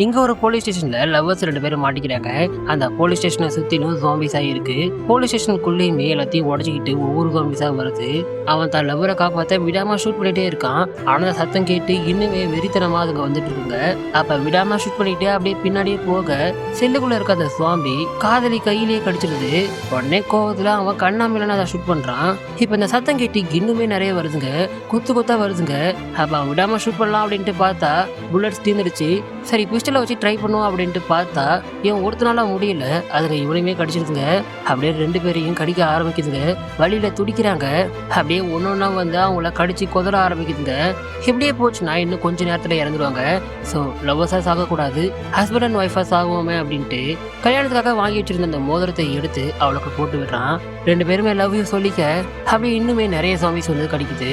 இங்க ஒரு போலீஸ் ஸ்டேஷன்ல லவ்வர்ஸ் 2 பேரும் மாட்டிக்கிறாங்க. அந்த போலீஸ் ஸ்டேஷனை சுத்திலும் ஜாம்பிஸா இருக்கு. போலீஸ் ஸ்டேஷனுக்குள்ளேயுமே எல்லாத்தையும் உடச்சிக்கிட்டு ஒவ்வொரு ஜாம்பிஸா வருது. அவன் தன் லவ்வரை காப்பாத்த விடாம ஷூட் பண்ணிட்டே இருக்கான். ஆனா அந்த சத்தம் கேட்டு இன்னுமே வெறித்தனமா அதுங்க வந்துட்டு இருக்குங்க. அப்ப விடாம ஷூட் பண்ணிட்டு அப்படியே பின்னாடியே போக செல்லுக்குள்ள இருக்க அந்த ஜாம்பி காதலி கையிலேயே கடிச்சிருது. உடனே கோவத்துல அவன் கண்ணாமிலான அதை ஷூட் பண்றான். இப்ப இந்த சத்தம் கேட்டு இன்னுமே நிறைய வருதுங்க. குத்து குத்தா வருதுங்க. அப்ப அவன் விடாம ஷூட் பண்ணலாம் அப்படின்ட்டு பார்த்தா புல்லட்ஸ் தீர்ந்துடுச்சு. சரி பிஸ்டலை வச்சு ட்ரை பண்ணுவோம் அப்படின்ட்டு பார்த்தா இவன் ஒருத்தனால முடியல. அதுங்க இவனையுமே கடிச்சிருதுங்க. அப்படியே 2 பேரையும் கடிக்க ஆரம்பிக்குதுங்க. வழியில துடிக்கிறாங்க. அப்படியே ஒன்னொன்னா வந்து அவங்கள கடிச்சு கொதற ஆரம்பிக்குதுங்க. இப்படியே போச்சுன்னா இன்னும் கொஞ்ச நேரத்துல இறந்துருவாங்க. ஸோ லவ்வர்ஸா சாகக்கூடாது, ஹஸ்பண்ட் அண்ட் ஒய்ஃபா சாகுவோமே அப்படின்ட்டு கல்யாணத்துக்காக வாங்கி வச்சிருந்த அந்த மோதிரத்தை எடுத்து அவளுக்கு போட்டு விடுறான். 2 பேருமே லவ் யூ சொல்லிக்க அப்படியே இன்னுமே நிறைய சாமிஸ் வந்து கடிக்குது.